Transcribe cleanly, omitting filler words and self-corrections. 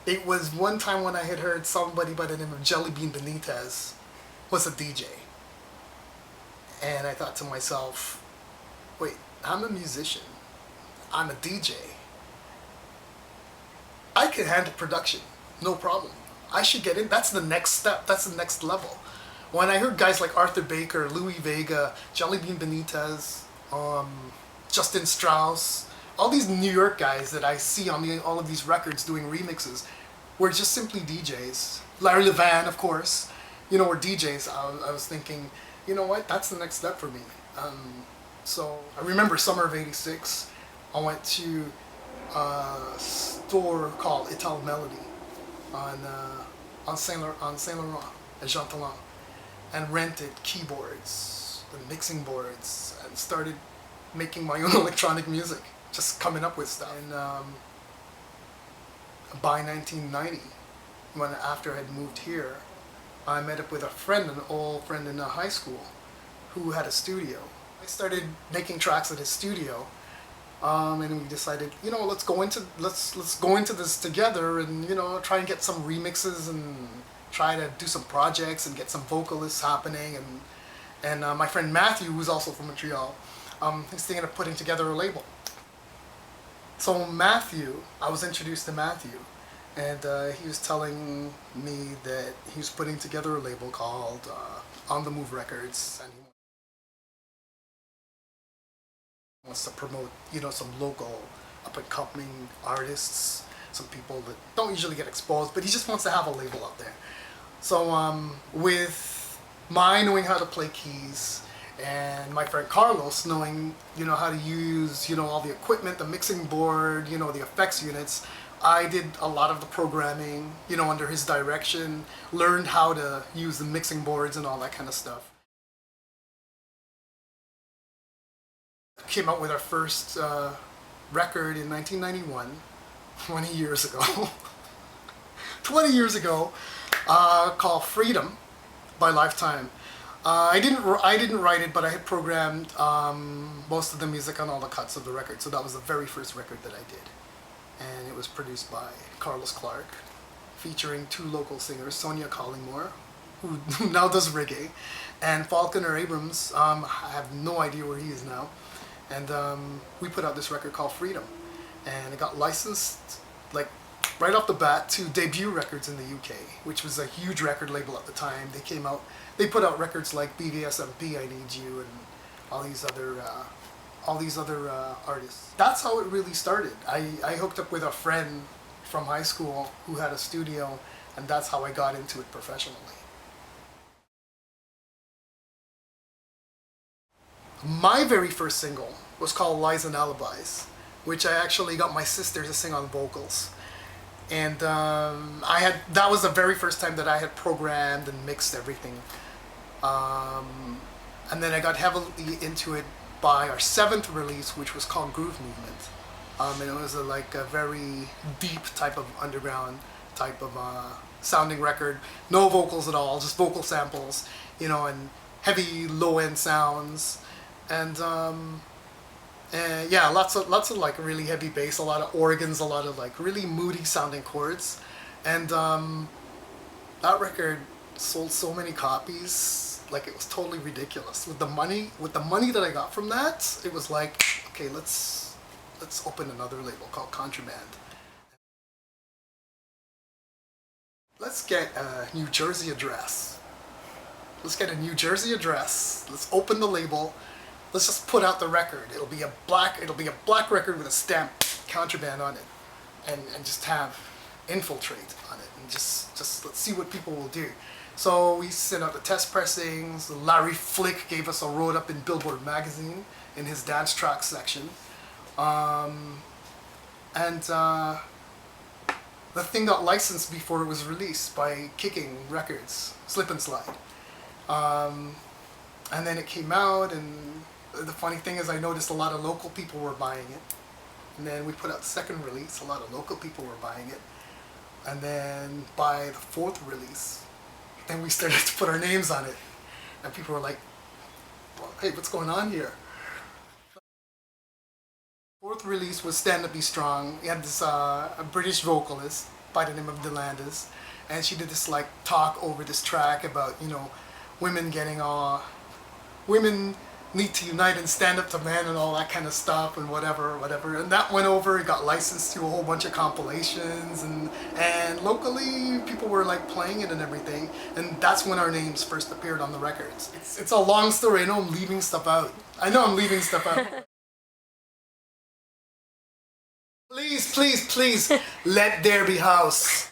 It was one time when I had heard somebody by the name of Jelly Bean Benitez was a DJ. And I thought to myself, wait, I'm a musician. I'm a DJ. I can handle production, no problem. I should get in. That's the next step. That's the next level. When I heard guys like Arthur Baker, Louis Vega, Jelly Bean Benitez, Justin Strauss, all these New York guys that I see on all of these records doing remixes were just simply DJs. Larry Levan, of course, were DJs. I was thinking, you know what? That's the next step for me. So I remember summer of '86. I went to a store called Ital Melody on Saint Laurent at Jean Talon, and rented keyboards and mixing boards and started making my own electronic music, just coming up with stuff. And by 1990, after I had moved here, I met up with a friend, an old friend in high school, who had a studio. I started making tracks at his studio, and we decided, let's go into this together, and try and get some remixes and try to do some projects and get some vocalists happening. And my friend Matthew, who's also from Montreal, he's thinking of putting together a label. So I was introduced to Matthew, and he was telling me that he was putting together a label called On the Move Records, and he wants to promote, some local up-and-coming artists, some people that don't usually get exposed, but he just wants to have a label out there. So with my knowing how to play keys, and my friend Carlos knowing, how to use, all the equipment, the mixing board, the effects units, I did a lot of the programming, under his direction, learned how to use the mixing boards and all that kind of stuff. Came out with our first record in 1991, 20 years ago. 20 years ago, called Freedom by Lifetime. I didn't write it, but I had programmed most of the music on all the cuts of the record. So that was the very first record that I did, and it was produced by Carlos Clark, featuring two local singers, Sonia Collingmore, who now does reggae, and Falconer Abrams. I have no idea where he is now, and we put out this record called Freedom, and it got licensed like right off the bat to Debut Records in the UK, which was a huge record label at the time. They put out records like BVSMP, I Need You, and all these other artists. That's how it really started. I hooked up with a friend from high school who had a studio, and that's how I got into it professionally. My very first single was called Lies and Alibis, which I actually got my sister to sing on vocals. And that was the very first time that I had programmed and mixed everything. And then I got heavily into it by our 7th release, which was called Groove Movement. And it was a very deep type of underground type of sounding record. No vocals at all, just vocal samples, and heavy low-end sounds. And yeah, lots of like really heavy bass, a lot of organs, a lot of like really moody sounding chords, and that record sold so many copies, like it was totally ridiculous. With the money that I got from that, it was like, okay, let's open another label called Contraband. Let's get a New Jersey address. Let's get a New Jersey address. Let's open the label. Let's just put out the record. It'll be a black record with a stamp Contraband on it, and just have Infiltrate on it, and just let's see what people will do. So we sent out the test pressings. Larry Flick gave us a wrote up in Billboard magazine in his dance track section, and the thing got licensed before it was released by Kicking Records, Slip and Slide, and then it came out, and the funny thing is I noticed a lot of local people were buying it. And then we put out the second release, a lot of local people were buying it. And then by the 4th release, then we started to put our names on it. And people were like, well, hey, what's going on here? 4th release was Stand Up Be Strong. We had this a British vocalist, by the name of Delandis, and she did this like talk over this track about, you know, women getting women need to unite and stand up to men and all that kind of stuff and whatever, and that went over. It got licensed to a whole bunch of compilations, and locally people were like playing it and everything, and that's when our names first appeared on the records. It's a long story. I know I'm leaving stuff out. Please, please, please, let there be house.